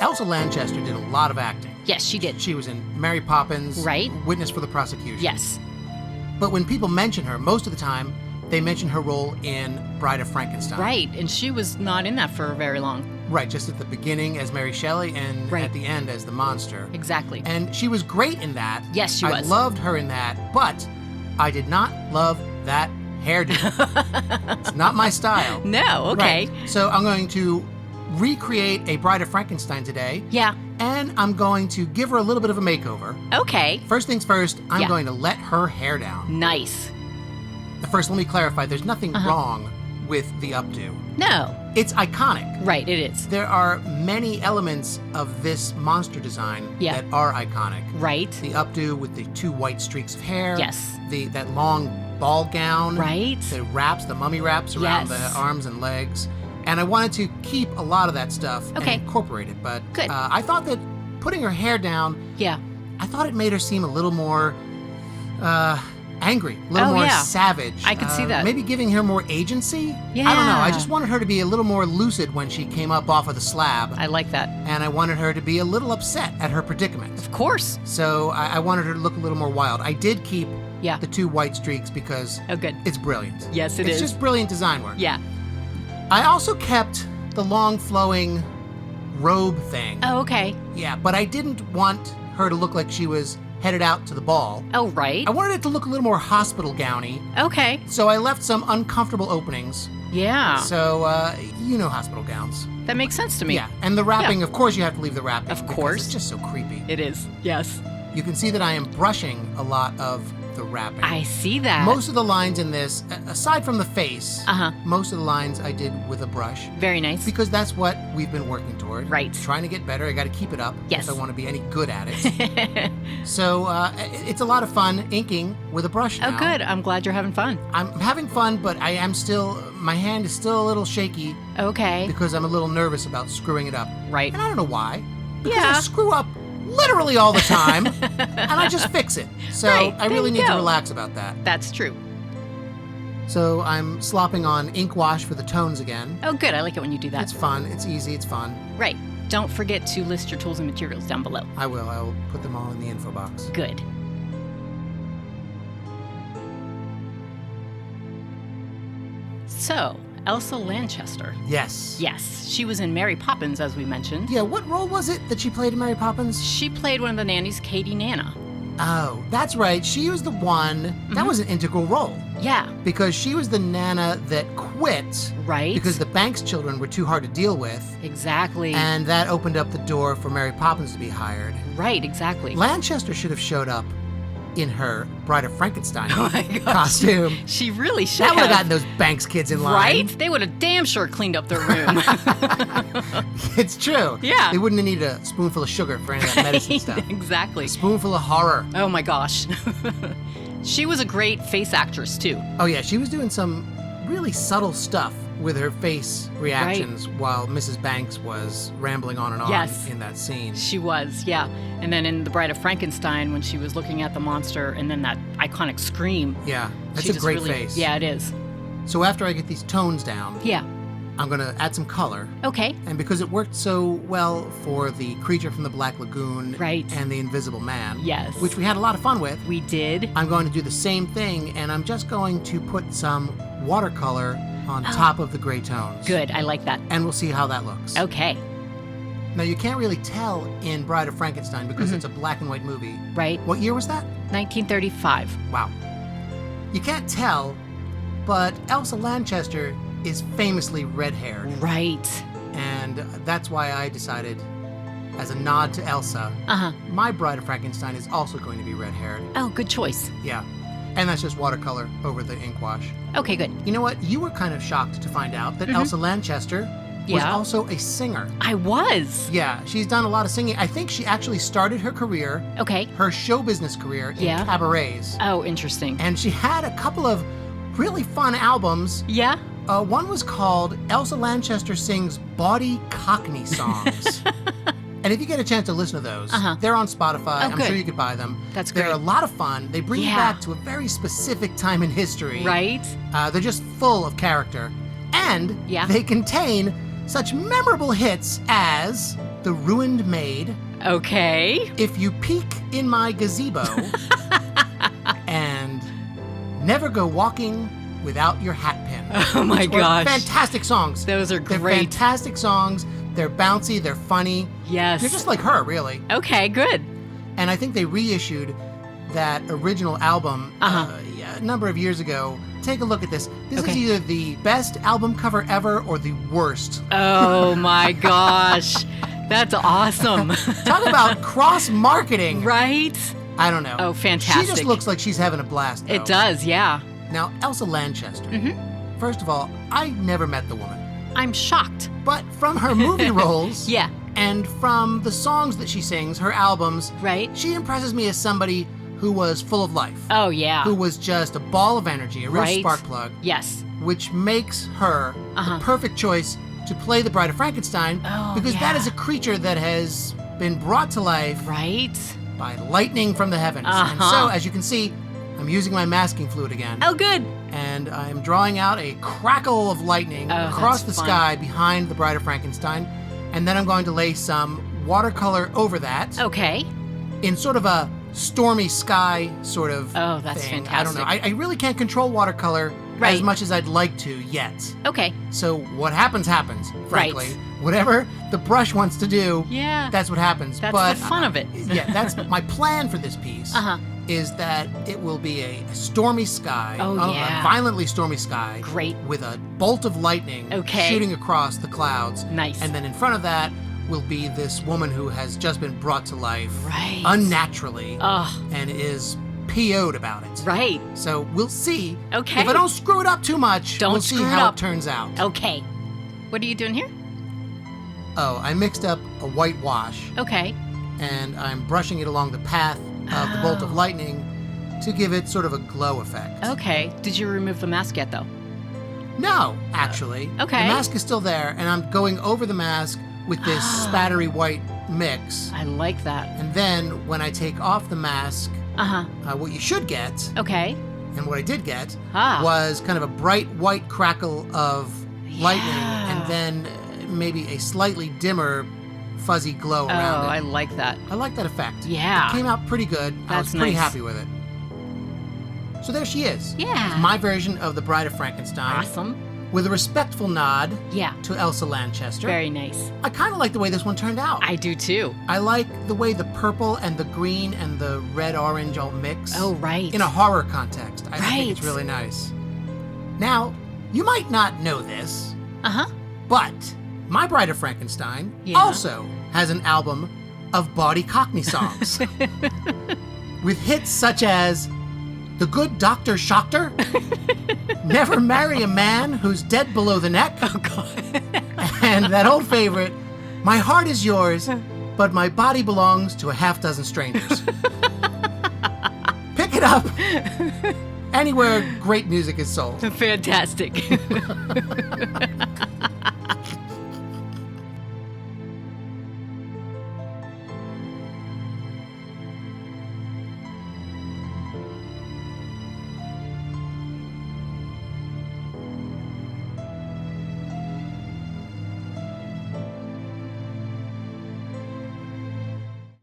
Elsa Lanchester did a lot of acting. Yes, she did. She was in Mary Poppins, Right. Witness for the Prosecution. Yes. But when people mention her, most of the time, they mention her role in Bride of Frankenstein. Right, and she was not in that for very long. Right, just at the beginning as Mary Shelley and Right. at the end as the monster. Exactly. And she was great in that. Yes, she I was. loved her in that, but I did not love that hairdo. It's not my style. No, okay. Right. So I'm going to recreate a Bride of Frankenstein today, Yeah, and I'm going to give her a little bit of a makeover. okay. First things first, I'm Yeah. going to let her hair down. Nice. First, let me clarify, there's nothing Uh-huh. wrong with the updo. No. It's iconic. Right, it is. There are many elements of this monster design Yeah. that are iconic. Right. The updo with the 2 white streaks of hair. Yes. That long ball gown. Right. The wraps, the mummy wraps around Yes. the arms and legs. And I wanted to keep a lot of that stuff Okay. and incorporate it. But Good. I thought that putting her hair down, Yeah. I thought it made her seem a little more angry, a little Oh, more yeah. savage. I could see that. Maybe giving her more agency. I don't know. I Yeah. just wanted her to be a little more lucid when she came up off of the slab. I like that. And I wanted her to be a little upset at her predicament. Of course. So I wanted her to look a little more wild. I did keep Yeah. the 2 white streaks because Oh, good. it's brilliant. Yes, it it's is. just brilliant design work. Yeah. I also kept the long flowing robe thing. Oh, okay. Yeah, but I didn't want her to look like she was headed out to the ball. Oh, right. I wanted it to look a little more hospital gowny, Okay. so I left some uncomfortable openings. Yeah. So, you know hospital gowns. That makes sense to me. Yeah, and the wrapping, of course you have to leave the wrapping. Of because course. It's just so creepy. It is. Yes. You can see that I am brushing a lot of the wrapping. I see that. Most of the lines in this, aside from the face, Uh-huh. most of the lines I did with a brush. Very nice. Because that's what we've been working toward. Right. Trying to get better. I got to keep it up Yes. if I want to be any good at it. So it's a lot of fun inking with a brush now. Oh, good. I'm glad you're having fun. I'm having fun, but I am still, my hand is still a little shaky Okay. because I'm a little nervous about screwing it up. Right. And I don't know why. Because Yeah. I screw up literally all the time, and I just fix it. So Right, I there really you need to go. relax about that. That's true. So I'm slopping on ink wash for the tones again. Oh, good. I like it when you do that. It's fun, it's easy, it's fun. Right. Don't forget to list your tools and materials down below. I will put them all in the info box. Good. So, Elsa Lanchester. Yes. Yes, she was in Mary Poppins, as we mentioned. Yeah, what role was it that she played in Mary Poppins? She played one of the nannies, Katie Nana. Oh, that's right. She was the one, that Mhm. was an integral role. Yeah, Because she was the Nana that quit right? because the Banks children were too hard to deal with. Exactly. And that opened up the door for Mary Poppins to be hired. Right, exactly. Lanchester should have showed up in her Bride of Frankenstein Oh my gosh. costume. She really should That would have have. gotten those Banks kids in line. Right? They would have damn sure cleaned up their room. It's true. Yeah. They wouldn't have needed a spoonful of sugar for any of that medicine stuff. Exactly. A spoonful of horror. Oh my gosh. She was a great face actress, too. Oh yeah, she was doing some really subtle stuff with her face reactions while Mrs. Banks was rambling on and on Yes. in that scene. She was, yeah. And then in The Bride of Frankenstein, when she was looking at the monster and then that iconic scream. Yeah, that's she a just great really- face. Yeah, it is. So after I get these tones down, Yeah. I'm gonna add some color. Okay. And because it worked so well for the creature from the Black Lagoon Right. and the Invisible Man, Yes. which we had a lot of fun with, We did. I'm going to do the same thing, and I'm just going to put some watercolor on top of the gray tones. Good. I like that. And we'll see how that looks. Okay. Now, you can't really tell in Bride of Frankenstein because it's a black and white movie. Right. What year was that? 1935. Wow. You can't tell, but Elsa Lanchester is famously red-haired. Right. And that's why I decided, as a nod to Elsa, Uh-huh. my Bride of Frankenstein is also going to be red-haired. Oh, good choice. Yeah. And that's just watercolor over the ink wash. Okay, good. You know what? You were kind of shocked to find out that Elsa Lanchester was Yeah. also a singer. I was. Yeah, she's done a lot of singing. I think she actually started her career, Okay. her show business career, in Yeah. cabarets. Oh, interesting. And she had a couple of really fun albums. Yeah. One was called Elsa Lanchester Sings Bawdy Cockney Songs. And if you get a chance to listen to those, they're on Spotify. I'm good. sure you could buy them. That's They're great. a lot of fun. They bring you Yeah. back to a very specific time in history. Right? They're just full of character. And Yeah. they contain such memorable hits as The Ruined Maid, Okay. If You Peek in My Gazebo, and Never Go Walking Without Your Hat Pin. Oh my Which were gosh. fantastic songs. Those are They're great. fantastic songs. They're bouncy. They're funny. Yes. They're just like her, really. Okay, good. And I think they reissued that original album a number of years ago. Take a look at this. This is either the best album cover ever or the worst. Oh my gosh. That's awesome. Talk about cross-marketing. Right? I don't know. Oh, fantastic. She just looks like she's having a blast, though. It does, yeah. Now, Elsa Lanchester. Mm-hmm. First of all, I never met the woman. I'm shocked. But from her movie roles Yeah. and from the songs that she sings, her albums, Right? she impresses me as somebody who was full of life. Oh, yeah. Who was just a ball of energy, a real Right. spark plug, Yes. which makes her the perfect choice to play the Bride of Frankenstein Oh, because that yeah. is a creature that has been brought to life Right? by lightning from the heavens. And so, as you can see, I'm using my masking fluid again. Oh, good. And I'm drawing out a crackle of lightning across the that's fun. sky behind the Bride of Frankenstein. And then I'm going to lay some watercolor over that Okay. in sort of a stormy sky sort of Oh, that's thing. fantastic. I don't know. I really can't control watercolor as Right. much as I'd like to yet. Okay. So what happens, frankly. Right. Whatever the brush wants to do, Yeah. that's what happens. That's but the fun of it. yeah, that's my plan for this piece. Is that it will be a stormy sky, Oh, yeah. a violently stormy sky, Great. with a bolt of lightning shooting across the clouds. Nice. And then in front of that will be this woman who has just been brought to life Right. unnaturally Oh, and is PO'd about it. right. So we'll see. Okay. If I don't screw it up too much, Don't we'll see screw it how up. it turns out. Okay. What are you doing here? Oh, I mixed up a white wash Okay. and I'm brushing it along the path of the bolt of lightning to give it sort of a glow effect. Okay. Did you remove the mask yet, though? No, actually. Okay. The mask is still there, and I'm going over the mask with this spattery white mix. I like that. And then when I take off the mask, what you should get, Okay. and what I did get, Ah. was kind of a bright white crackle of lightning, Yeah. and then maybe a slightly dimmer fuzzy glow Oh, around it. I like that. I like that effect. Yeah. It came out pretty good. I was That's pretty nice. happy with it. So there she is. Yeah. My version of the Bride of Frankenstein. Awesome. With a respectful nod Yeah. to Elsa Lanchester. Very nice. I kind of like the way this one turned out. I do too. I like the way the purple and the green and the red-orange all mix. Oh, right. In a horror context. I think it's Right. really nice. Now, you might not know this, Uh-huh. but My Bride of Frankenstein Yeah. also has an album of bawdy cockney songs. With hits such as The Good Doctor Shockter, Never Marry a Man Who's Dead Below the Neck, Oh, God. and that old favorite, My Heart Is Yours, but My Body Belongs to a Half Dozen Strangers. Pick it up anywhere great music is sold. Fantastic.